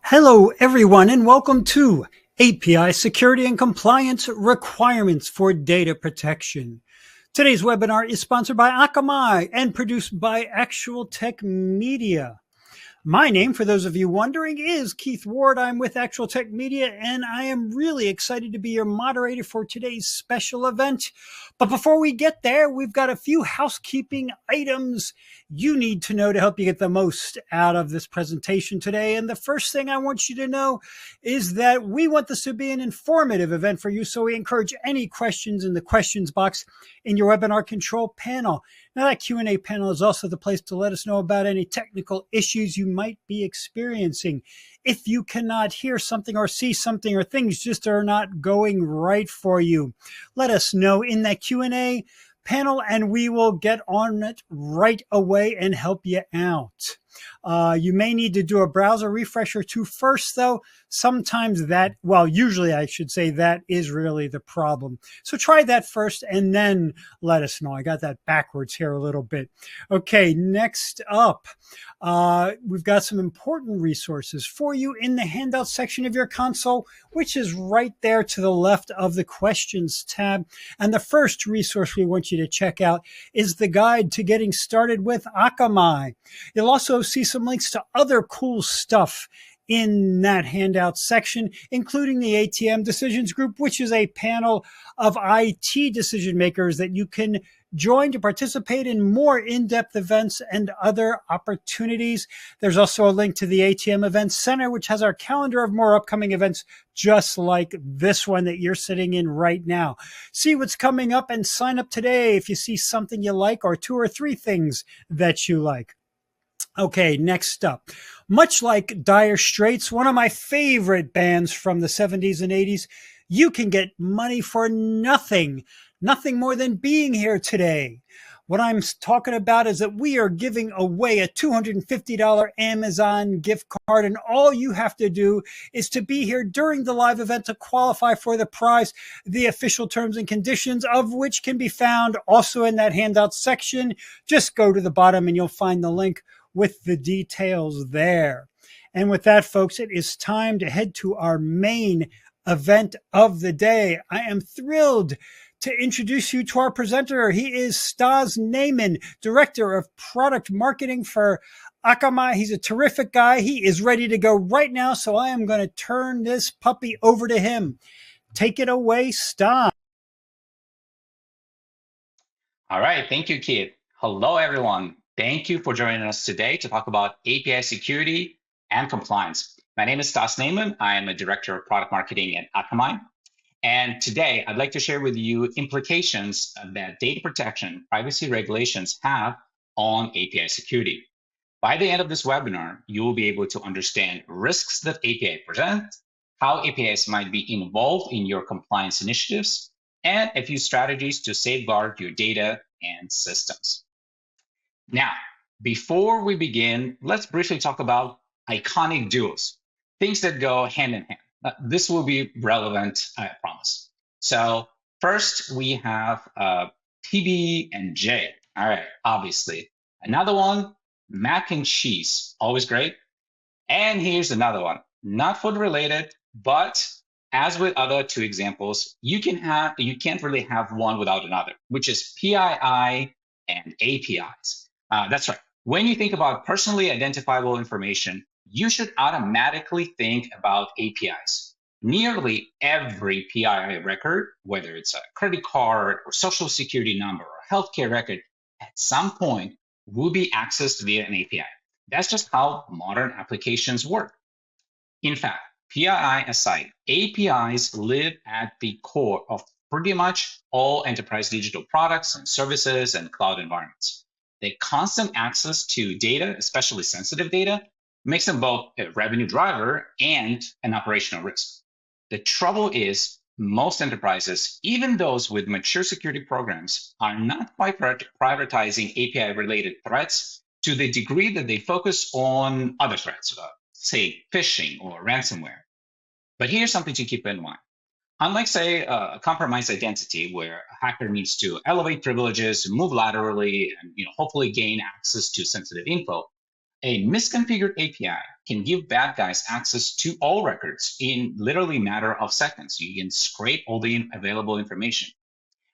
Hello, everyone, and welcome to API Security and Compliance Requirements for Data Protection. Today's webinar is sponsored by Akamai and produced by Actual Tech Media. My name, for those of you wondering, is Keith Ward. I'm with Actual Tech Media, and I am really excited to be your moderator for today's special event. But before we get there, we've got a few housekeeping items you need to know to help you get the most out of this presentation today. And the first thing I want you to know is that we want this to be an informative event for you, so we encourage any questions in the questions box in your webinar control panel. Now, that Q&A panel is also the place to let us know about any technical issues you might be experiencing. If you cannot hear something or see something or things just are not going right for you, let us know in that Q&A panel and we will get on it right away and help you out. You may need to do a browser refresh or two first, though. Sometimes that, well, usually I should say that is really the problem. So try that first and then let us know. I got that backwards here a little bit. Okay, next up, we've got some important resources for you in the handout section of your console, which is right there to the left of the questions tab. And the first resource we want you to check out is the guide to getting started with Akamai. You'll also see some links to other cool stuff in that handout section, including the ATM Decisions Group, which is a panel of IT decision makers that you can join to participate in more in-depth events and other opportunities. There's also a link to the ATM Events Center, which has our calendar of more upcoming events just like this one that you're sitting in right now. See what's coming up and sign up today if you see something you like or two or three things that you like. Okay, next up. Much like Dire Straits, one of my favorite bands from the 70s and 80s, you can get money for nothing more than being here today. What I'm talking about is that we are giving away a $250 Amazon gift card, and all you have to do is to be here during the live event to qualify for the prize. The official terms and conditions of which can be found also in that handout section. Just go to the bottom and you'll find the link with the details there. And with that, folks, it is time to head to our main event of the day. I am thrilled to introduce you to our presenter. He is Stas Neyman, Director of Product Marketing for Akamai. He's a terrific guy. He is ready to go right now, so I am going to turn this puppy over to him. Take it away, Stas. All right, thank you, Keith. Hello, everyone. Thank you for joining us today to talk about API security and compliance. My name is Stas Neyman. I am a Director of Product Marketing at Akamai. And today, I'd like to share with you implications that data protection privacy regulations have on API security. By the end of this webinar, you will be able to understand risks that API present, how APIs might be involved in your compliance initiatives, and a few strategies to safeguard your data and systems. Now, before we begin, let's briefly talk about iconic duos, things that go hand in hand. This will be relevant, I promise. So first, we have PB and J. All right, obviously. Another one, mac and cheese, always great. And here's another one, not food related, but as with other two examples, you can't really have one without another, which is PII and APIs. That's right. When you think about personally identifiable information, you should automatically think about APIs. Nearly every PII record, whether it's a credit card or social security number or healthcare record, at some point will be accessed via an API. That's just how modern applications work. In fact, PII aside, APIs live at the core of pretty much all enterprise digital products and services and cloud environments. The constant access to data, especially sensitive data, makes them both a revenue driver and an operational risk. The trouble is most enterprises, even those with mature security programs, are not quite prioritizing API-related threats to the degree that they focus on other threats, say phishing or ransomware. But here's something to keep in mind. Unlike, say, a compromised identity where a hacker needs to elevate privileges, move laterally, and hopefully gain access to sensitive info, A misconfigured API can give bad guys access to all records in literally matter of seconds. You can scrape all the available information.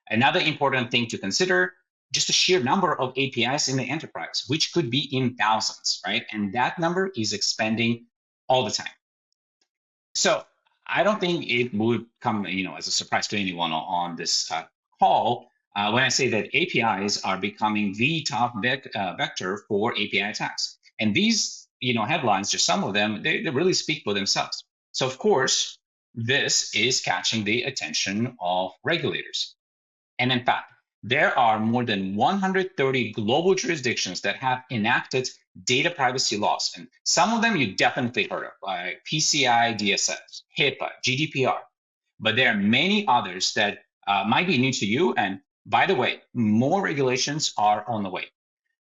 Another important thing to consider, just the sheer number of APIs in the enterprise, which could be in thousands, right? And that number is expanding all the time. So I don't think it would come, as a surprise to anyone on this call when I say that APIs are becoming the top vector for API attacks. And these, headlines, just some of them, they really speak for themselves. So of course, this is catching the attention of regulators. And in fact, there are more than 130 global jurisdictions that have enacted data privacy laws. And some of them you definitely heard of, like PCI DSS, HIPAA, GDPR. But there are many others that might be new to you. And by the way, more regulations are on the way.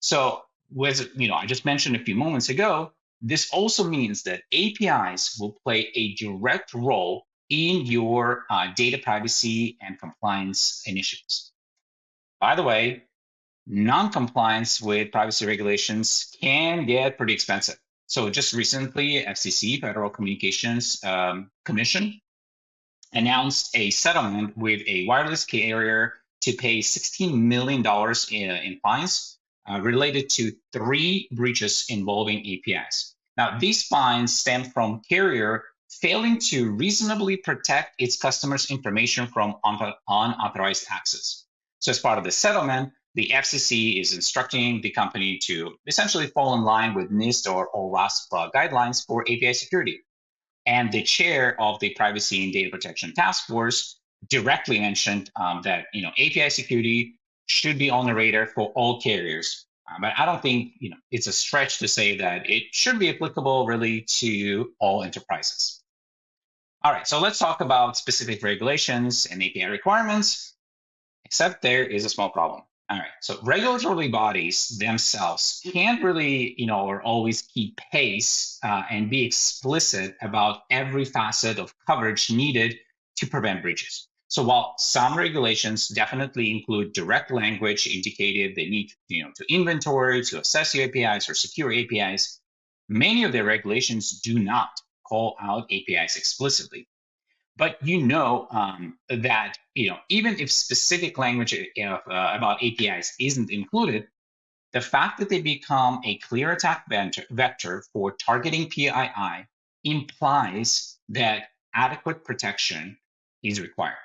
So, I just mentioned a few moments ago, this also means that APIs will play a direct role in your data privacy and compliance initiatives. By the way, non-compliance with privacy regulations can get pretty expensive. So just recently, FCC, Federal Communications Commission, announced a settlement with a wireless carrier to pay $16 million in fines related to 3 breaches involving APIs. Now, these fines stem from carrier failing to reasonably protect its customers' information from unauthorized access. So as part of the settlement, the FCC is instructing the company to essentially fall in line with NIST or OWASP guidelines for API security. And the chair of the Privacy and Data Protection Task Force directly mentioned that API security should be on the radar for all carriers. But I don't think it's a stretch to say that it should be applicable really to all enterprises. All right, so let's talk about specific regulations and API requirements, except there is a small problem. All right, so regulatory bodies themselves can't really, or always keep pace and be explicit about every facet of coverage needed to prevent breaches. So while some regulations definitely include direct language indicated they need, to inventory, to assess your APIs or secure APIs, many of their regulations do not call out APIs explicitly. But that even if specific language about APIs isn't included, the fact that they become a clear attack vector for targeting PII implies that adequate protection is required.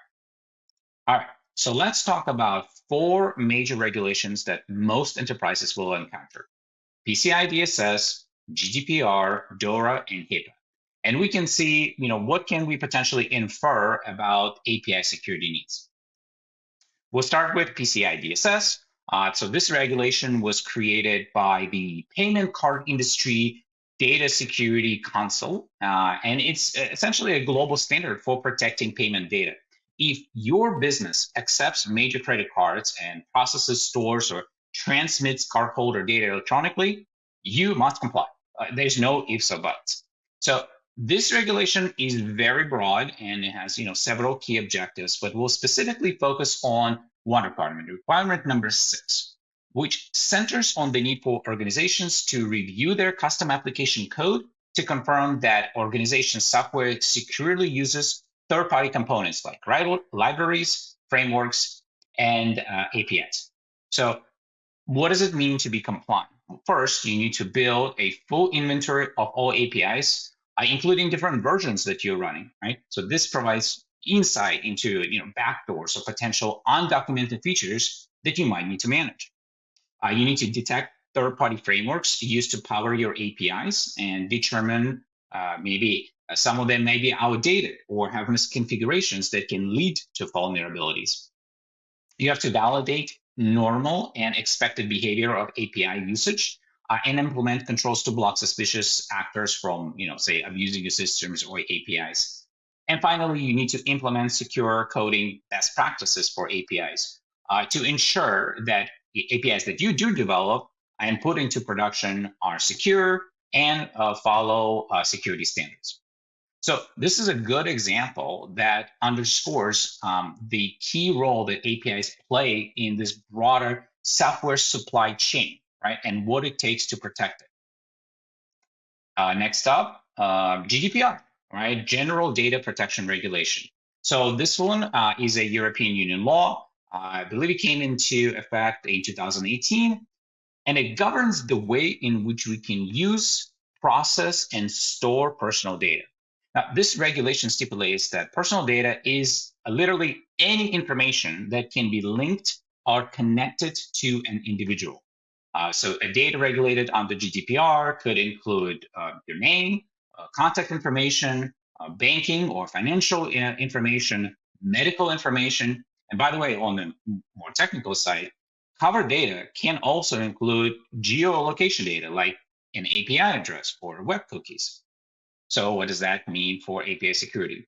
All right, so let's talk about 4 major regulations that most enterprises will encounter: PCI DSS, GDPR, DORA, and HIPAA. And we can see, what can we potentially infer about API security needs. We'll start with PCI DSS. So this regulation was created by the Payment Card Industry Data Security Council, and it's essentially a global standard for protecting payment data. If your business accepts major credit cards and processes, stores, or transmits cardholder data electronically, you must comply. There's no ifs or buts. So this regulation is very broad and it has several key objectives, but we'll specifically focus on one requirement number 6, which centers on the need for organizations to review their custom application code to confirm that organization software securely uses third-party components like libraries, frameworks, and APIs. So what does it mean to be compliant? Well, first, you need to build a full inventory of all APIs, including different versions that you're running, right? So this provides insight into backdoors or potential undocumented features that you might need to manage. You need to detect third-party frameworks used to power your APIs and determine maybe some of them may be outdated or have misconfigurations that can lead to vulnerabilities. You have to validate normal and expected behavior of API usage and implement controls to block suspicious actors from, say, abusing your systems or APIs. And finally, you need to implement secure coding best practices for APIs to ensure that the APIs that you do develop and put into production are secure and follow security standards. So this is a good example that underscores the key role that APIs play in this broader software supply chain, right? And what it takes to protect it. Next up, GDPR, right? General Data Protection Regulation. So this one is a European Union law. I believe it came into effect in 2018, and it governs the way in which we can use, process, and store personal data. Now, this regulation stipulates that personal data is literally any information that can be linked or connected to an individual. So a data regulated under GDPR could include your name, contact information, banking or financial information, medical information. And by the way, on the more technical side, covered data can also include geolocation data like an API address or web cookies. So what does that mean for API security?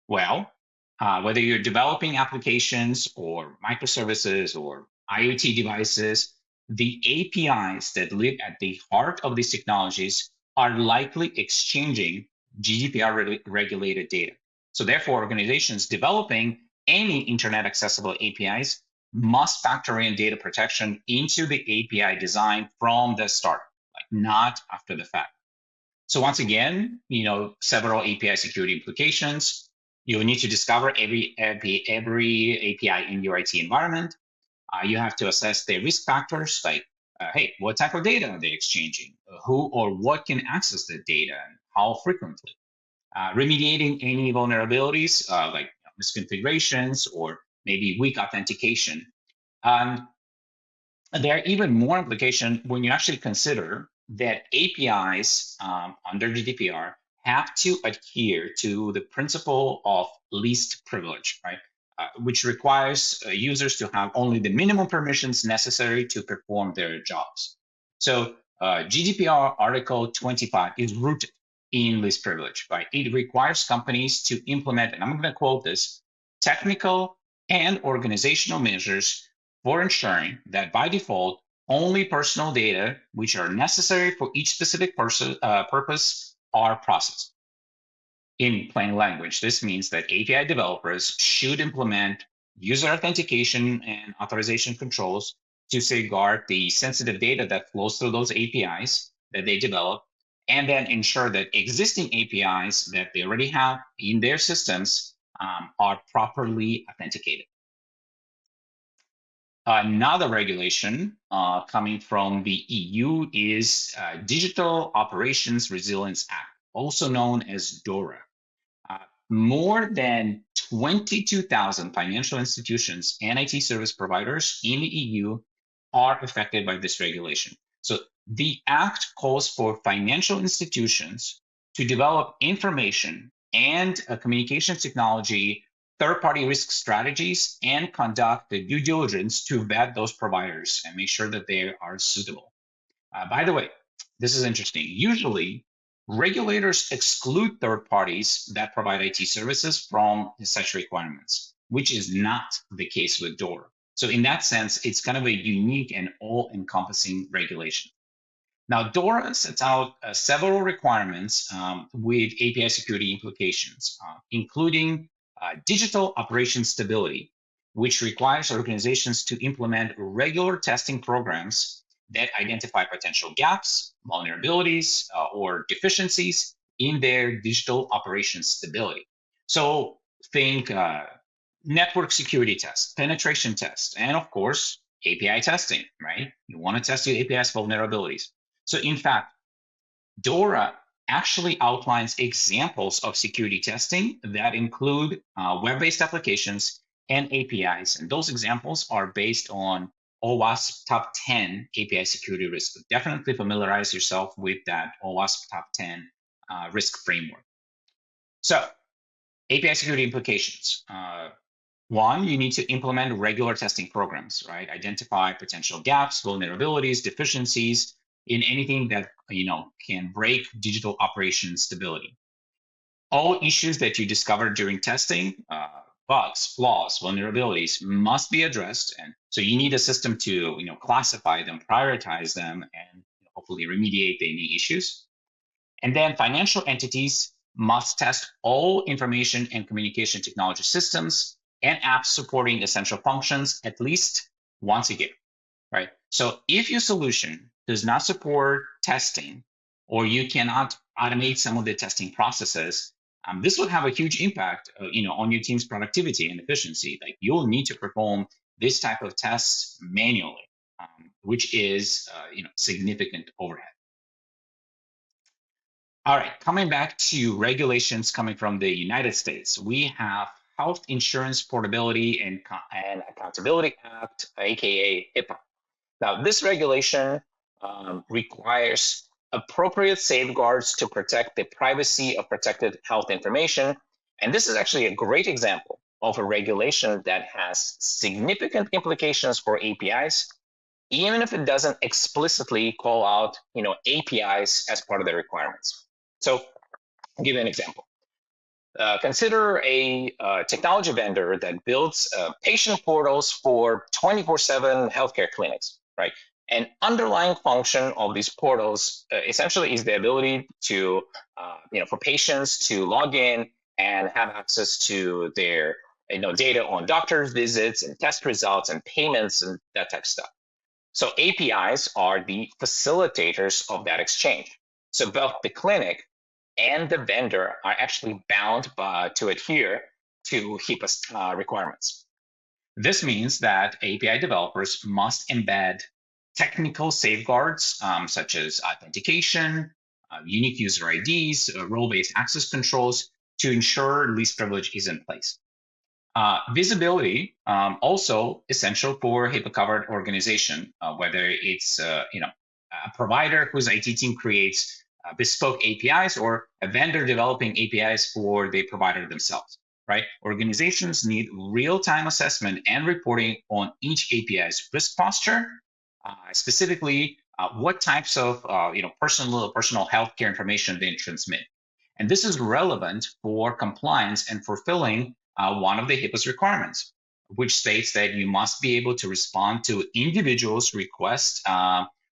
Well, whether you're developing applications or microservices or IoT devices, the APIs that live at the heart of these technologies are likely exchanging GDPR regulated data. So therefore, organizations developing any internet accessible APIs must factor in data protection into the API design from the start, like not after the fact. So once again, several API security implications. You need to discover every API in your IT environment. You have to assess their risk factors, like, hey, what type of data are they exchanging? Who or what can access the data and how frequently? Remediating any vulnerabilities, like misconfigurations or maybe weak authentication. There are even more implications when you actually consider that APIs under GDPR have to adhere to the principle of least privilege, right? Which requires users to have only the minimum permissions necessary to perform their jobs. So GDPR Article 25 is rooted in least privilege, right? It requires companies to implement, and I'm going to quote this, technical and organizational measures for ensuring that by default, only personal data which are necessary for each specific purpose are processed. In plain language, this means that API developers should implement user authentication and authorization controls to safeguard the sensitive data that flows through those APIs that they develop, and then ensure that existing APIs that they already have in their systems are properly authenticated. Another regulation coming from the EU is Digital Operations Resilience Act, also known as DORA. More than 22,000 financial institutions and IT service providers in the EU are affected by this regulation. So the act calls for financial institutions to develop information and communication technology third-party risk strategies and conduct the due diligence to vet those providers and make sure that they are suitable. By the way, this is interesting. Usually, regulators exclude third parties that provide IT services from such requirements, which is not the case with DORA. So in that sense, it's kind of a unique and all-encompassing regulation. Now, DORA sets out several requirements with API security implications, including digital operation stability, which requires organizations to implement regular testing programs that identify potential gaps, vulnerabilities, or deficiencies in their digital operation stability. So think network security tests, penetration tests, and of course, API testing, right? You want to test your API's vulnerabilities. So in fact, DORA actually outlines examples of security testing that include web-based applications and APIs. And those examples are based on OWASP Top 10 API security risks. Definitely familiarize yourself with that OWASP Top 10 risk framework. So API security implications. One, you need to implement regular testing programs, right? Identify potential gaps, vulnerabilities, deficiencies in anything that can break digital operation stability. All issues that you discover during testing, bugs, flaws, vulnerabilities must be addressed, and so you need a system to classify them, prioritize them, and hopefully remediate any issues. And then financial entities must test all information and communication technology systems and apps supporting essential functions at least once a year, right? So if your solution does not support testing, or you cannot automate some of the testing processes, this would have a huge impact, on your team's productivity and efficiency. Like you'll need to perform this type of tests manually, which is, significant overhead. All right, coming back to regulations coming from the United States, we have Health Insurance Portability and Accountability Act, aka HIPAA. Now, this regulation requires appropriate safeguards to protect the privacy of protected health information. And this is actually a great example of a regulation that has significant implications for APIs, even if it doesn't explicitly call out, APIs as part of the requirements. So I'll give you an example. Consider a technology vendor that builds patient portals for 24/7 healthcare clinics, right? An underlying function of these portals essentially is the ability to, for patients to log in and have access to their, data on doctor's visits and test results and payments and that type of stuff. So APIs are the facilitators of that exchange. So both the clinic and the vendor are actually bound to adhere to HIPAA requirements. This means that API developers must embed technical safeguards such as authentication, unique user IDs, role-based access controls to ensure least privilege is in place. Visibility also essential for HIPAA-covered organization, whether it's a provider whose IT team creates bespoke APIs or a vendor developing APIs for the provider themselves, right? Organizations need real-time assessment and reporting on each API's risk posture, specifically what types of personal healthcare information they transmit. And this is relevant for compliance and fulfilling one of the HIPAA's requirements, which states that you must be able to respond to individuals' requests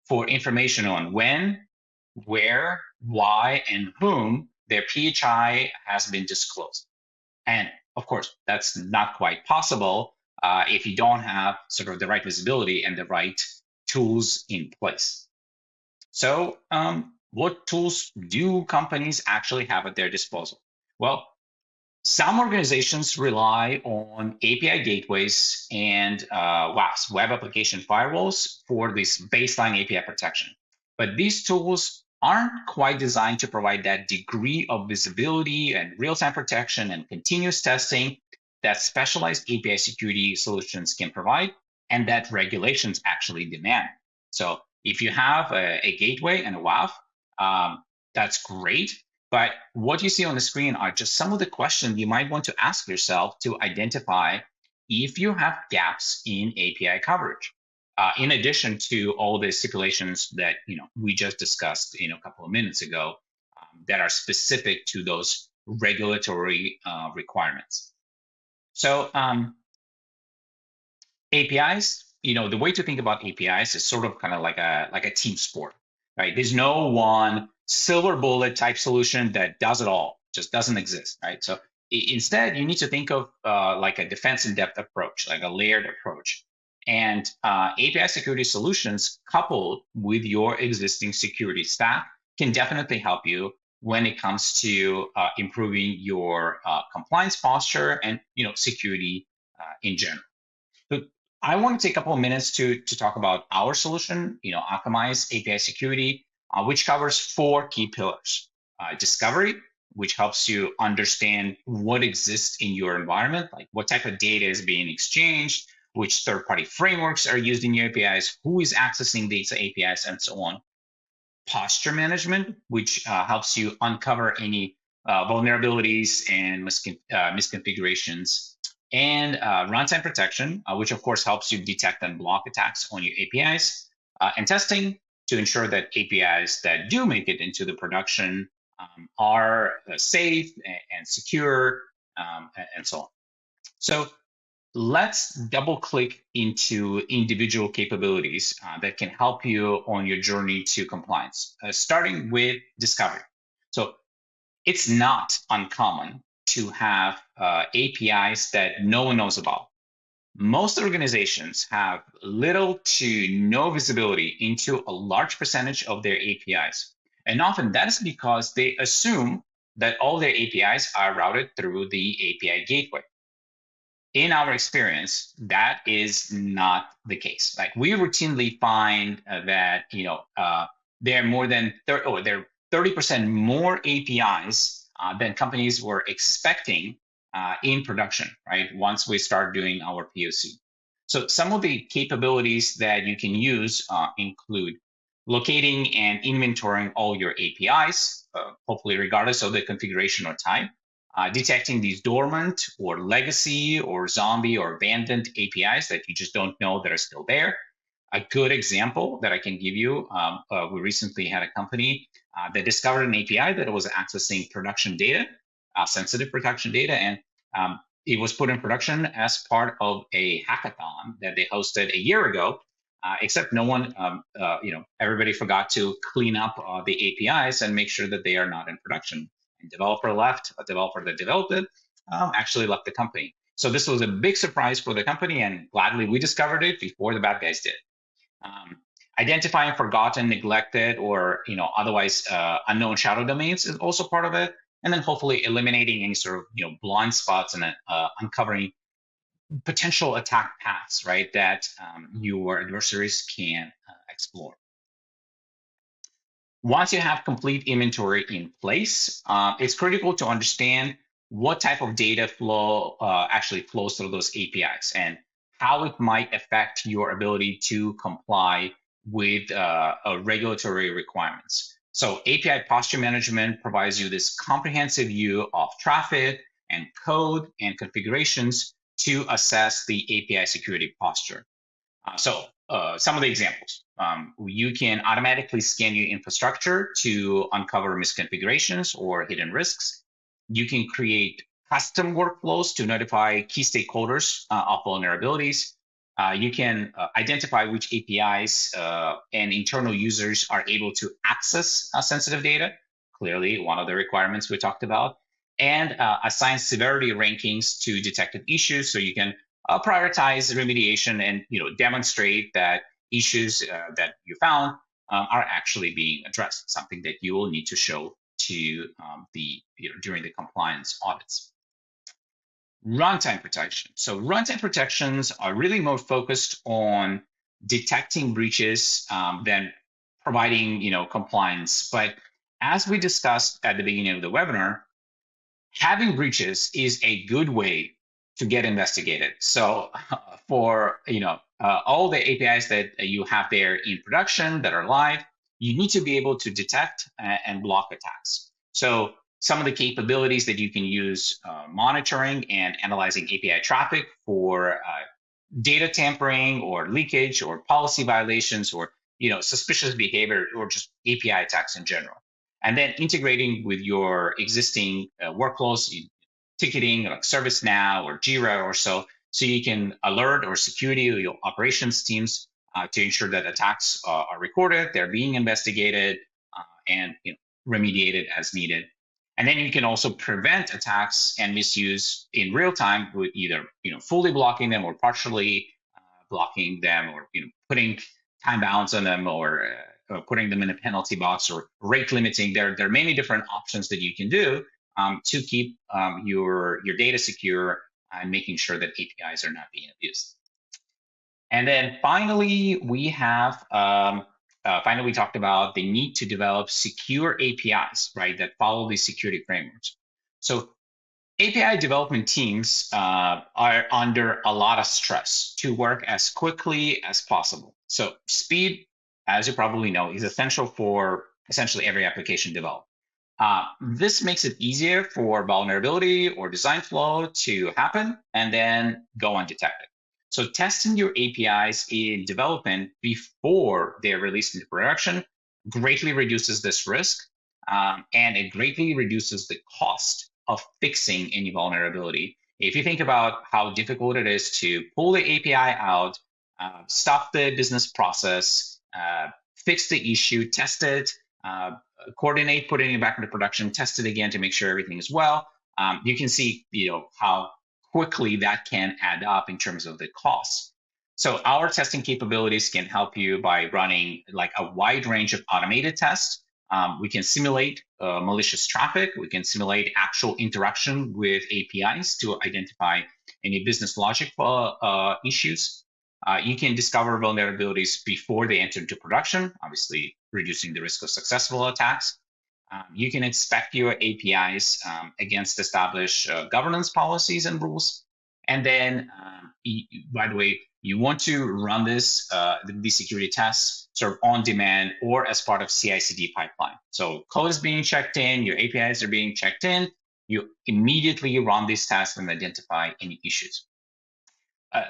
for information on when, where, why, and whom their PHI has been disclosed. And of course, that's not quite possible if you don't have sort of the right visibility and the right tools in place. So what tools do companies actually have at their disposal? Well, some organizations rely on API gateways and WAFs, web application firewalls, for this baseline API protection. But these tools aren't quite designed to provide that degree of visibility and real-time protection and continuous testing that specialized API security solutions can provide and that regulations actually demand. So if you have a gateway and a WAF, that's great. But what you see on the screen are just some of the questions you might want to ask yourself to identify if you have gaps in API coverage. In addition to all the stipulations that we just discussed a couple of minutes ago that are specific to those regulatory requirements. So APIs, the way to think about APIs is sort of kind of like a team sport, right? There's no one silver bullet type solution that does it all, just doesn't exist, right? So instead, you need to think of like a defense in depth approach, like a layered approach. And API security solutions coupled with your existing security stack can definitely help you when it comes to improving your compliance posture and security in general. So I want to take a couple of minutes to talk about our solution, Akamai's API security, which covers 4 key pillars. Discovery, which helps you understand what exists in your environment, like what type of data is being exchanged, which third-party frameworks are used in your APIs, who is accessing these APIs, and so on. Posture management, which helps you uncover any vulnerabilities and misconfigurations. And runtime protection, which of course helps you detect and block attacks on your APIs. And testing to ensure that APIs that do make it into the production are safe and secure, and so on. So let's double click into individual capabilities that can help you on your journey to compliance, starting with discovery. So it's not uncommon to have APIs that no one knows about. Most organizations have little to no visibility into a large percentage of their APIs. And often that is because they assume that all their APIs are routed through the API gateway. In our experience, that is not the case. Like we routinely find that there are more than 30% more APIs than companies were expecting in production, right? Once we start doing our POC. So some of the capabilities that you can use include locating and inventorying all your APIs, hopefully regardless of the configuration or type. Detecting these dormant or legacy or zombie or abandoned APIs that you just don't know that are still there. A good example that I can give you, we recently had a company that discovered an API that was accessing production data, sensitive production data, and it was put in production as part of a hackathon that they hosted a year ago. Except no one, everybody forgot to clean up the APIs and make sure that they are not in production. And developer left, a developer that developed it actually left the company. So this was a big surprise for the company, and gladly we discovered it before the bad guys did. Identifying forgotten, neglected, or otherwise unknown shadow domains is also part of it, and then hopefully eliminating any sort of blind spots and uncovering potential attack paths, right, that your adversaries can explore. Once you have complete inventory in place, it's critical to understand what type of data flow actually flows through those APIs and how it might affect your ability to comply with regulatory requirements. So API posture management provides you this comprehensive view of traffic and code and configurations to assess the API security posture. Some of the examples. You can automatically scan your infrastructure to uncover misconfigurations or hidden risks. You can create custom workflows to notify key stakeholders of vulnerabilities. You can identify which APIs and internal users are able to access sensitive data, clearly one of the requirements we talked about, and assign severity rankings to detected issues so you can prioritize remediation and demonstrate that issues that you found are actually being addressed, something that you will need to show to during the compliance audits. Runtime protection. So runtime protections are really more focused on detecting breaches than providing compliance. But as we discussed at the beginning of the webinar, having breaches is a good way to get investigated. So for all the APIs that you have there in production that are live, you need to be able to detect and block attacks. So some of the capabilities that you can use monitoring and analyzing API traffic for data tampering or leakage or policy violations or suspicious behavior or just API attacks in general. And then integrating with your existing workflows, ticketing like ServiceNow or Jira or so you can alert or security or your operations teams to ensure that attacks are recorded, they're being investigated, and remediated as needed. And then you can also prevent attacks and misuse in real time with either fully blocking them or partially blocking them, or putting time bounds on them, or putting them in a penalty box, or rate limiting. There are many different options that you can do to keep your data secure and making sure that APIs are not being abused. And then finally, we have we talked about the need to develop secure APIs, right, that follow the security frameworks. So API development teams are under a lot of stress to work as quickly as possible. So speed, as you probably know, is essential for essentially every application developed. This makes it easier for vulnerability or design flow to happen and then go undetected. So testing your APIs in development before they're released into production greatly reduces this risk, and it greatly reduces the cost of fixing any vulnerability. If you think about how difficult it is to pull the API out, stop the business process, fix the issue, test it, coordinate putting it back into production, test it again to make sure everything is well, you can see how quickly that can add up in terms of the costs. So our testing capabilities can help you by running like a wide range of automated tests We can simulate malicious traffic. We can simulate actual interaction with APIs to identify any business logic issues. You can discover vulnerabilities before they enter into production, obviously reducing the risk of successful attacks. You can inspect your APIs against established governance policies and rules. And then, by the way, you want to run these security tests sort of on demand or as part of CI/CD pipeline. So code is being checked in, your APIs are being checked in, you immediately run these tests and identify any issues.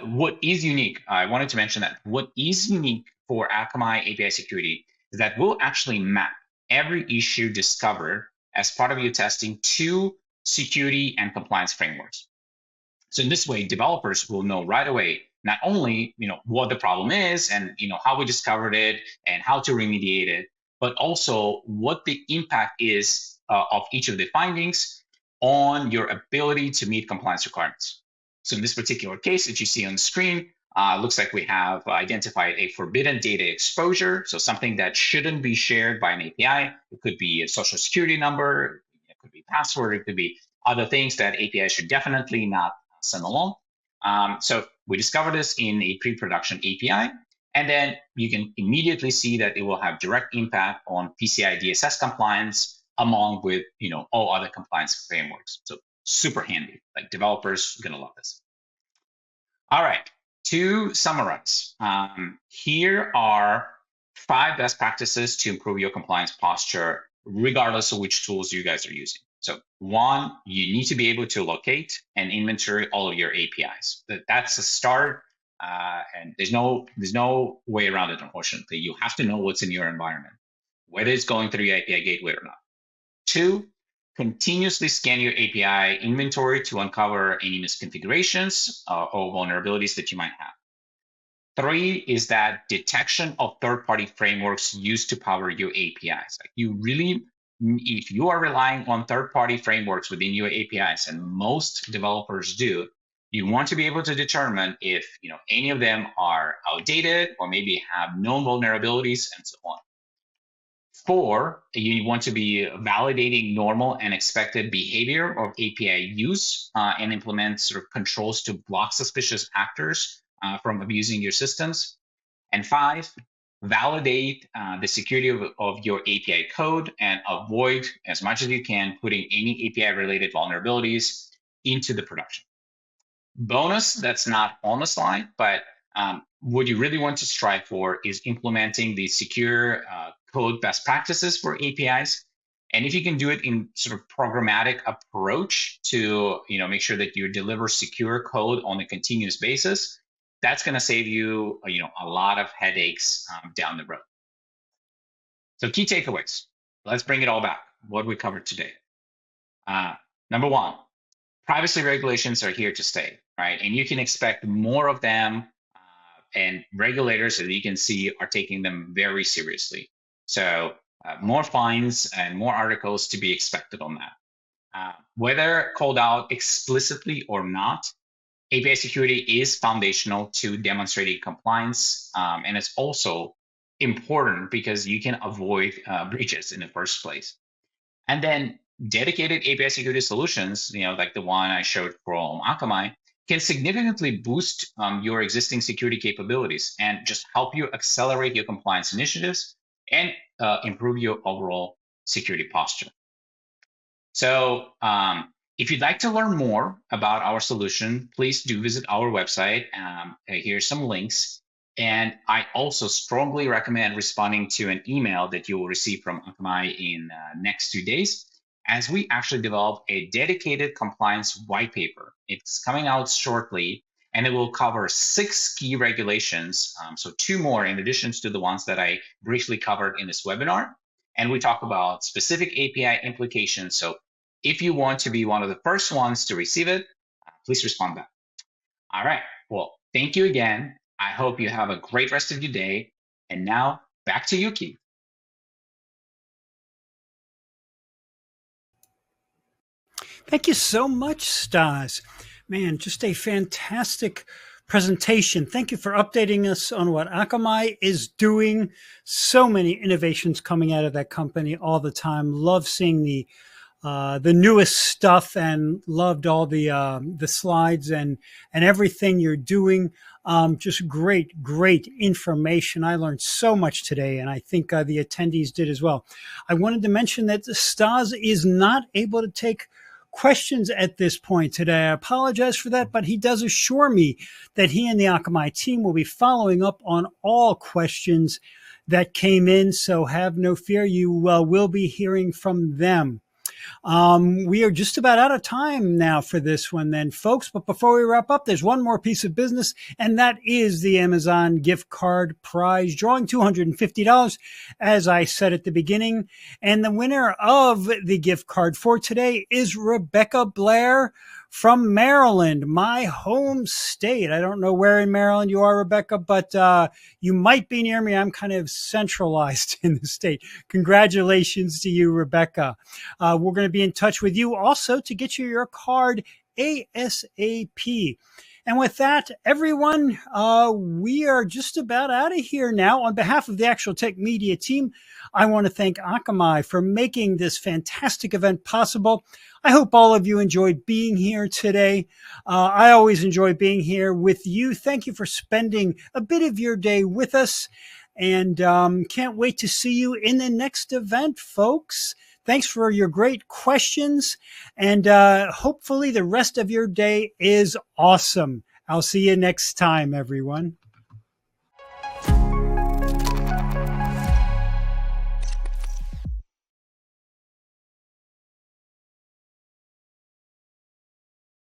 What is unique, I wanted to mention that what is unique for Akamai API security is that we'll actually map every issue discovered as part of your testing to security and compliance frameworks. So in this way, developers will know right away not only what the problem is and how we discovered it and how to remediate it, but also what the impact is of each of the findings on your ability to meet compliance requirements. So in this particular case that you see on the screen, looks like we have identified a forbidden data exposure, so something that shouldn't be shared by an API. It could be a social security number, it could be password, it could be other things that API should definitely not send along. So we discovered this in a pre-production API, and then you can immediately see that it will have direct impact on PCI DSS compliance along with all other compliance frameworks. So super handy, like developers are gonna love this. All right, to summarize, here are 5 best practices to improve your compliance posture, regardless of which tools you guys are using. So 1, you need to be able to locate and inventory all of your APIs. That's a start, and there's no way around it, unfortunately. You have to know what's in your environment, whether it's going through your API gateway or not. 2, continuously scan your API inventory to uncover any misconfigurations or vulnerabilities that you might have. 3 is that detection of third-party frameworks used to power your APIs. Like if you are relying on third-party frameworks within your APIs, and most developers do, you want to be able to determine if any of them are outdated or maybe have known vulnerabilities and so on. 4, you want to be validating normal and expected behavior of API use and implement sort of controls to block suspicious actors from abusing your systems. And 5, validate the security of your API code and avoid, as much as you can, putting any API-related vulnerabilities into the production. Bonus, that's not on the slide, but what you really want to strive for is implementing the secure code best practices for APIs. And if you can do it in sort of programmatic approach to make sure that you deliver secure code on a continuous basis, that's going to save you a lot of headaches down the road. So key takeaways. Let's bring it all back. What we covered today. Number 1, privacy regulations are here to stay, right? And you can expect more of them, and regulators, as you can see, are taking them very seriously. So more fines and more articles to be expected on that. Whether called out explicitly or not, API security is foundational to demonstrating compliance, and it's also important because you can avoid breaches in the first place. And then dedicated API security solutions, like the one I showed from Akamai, can significantly boost your existing security capabilities and just help you accelerate your compliance initiatives and improve your overall security posture. So if you'd like to learn more about our solution, please do visit our website. Here's some links. And I also strongly recommend responding to an email that you will receive from Akamai in next 2 days, as we actually develop a dedicated compliance white paper. It's coming out shortly, and it will cover 6 key regulations, so 2 more in addition to the ones that I briefly covered in this webinar. And we talk about specific API implications. So if you want to be one of the first ones to receive it, please respond back. All right, well, thank you again. I hope you have a great rest of your day. And now back to you, Keith. Thank you so much, Stas. Man, just a fantastic presentation. Thank you for updating us on what Akamai is doing. So many innovations coming out of that company all the time. Love seeing the newest stuff, and loved all the slides and everything you're doing. Just great information. I learned so much today, and I think the attendees did as well. I wanted to mention that Stas is not able to take questions at this point today. I apologize for that, but he does assure me that he and the Akamai team will be following up on all questions that came in. So have no fear. You will be hearing from them. We are just about out of time now for this one then, folks. But before we wrap up, there's one more piece of business, and that is the Amazon gift card prize, drawing $250, as I said at the beginning. And the winner of the gift card for today is Rebecca Blair from Maryland, my home state. I don't know where in Maryland you are, Rebecca, but you might be near me. I'm kind of centralized in the state. Congratulations to you, Rebecca. We're going to be in touch with you also to get you your card ASAP. And with that, everyone, we are just about out of here now. On behalf of the Actual Tech Media team, I want to thank Akamai for making this fantastic event possible. I hope all of you enjoyed being here today. I always enjoy being here with you. Thank you for spending a bit of your day with us, and can't wait to see you in the next event, folks. Thanks for your great questions, and hopefully the rest of your day is awesome. I'll see you next time, everyone.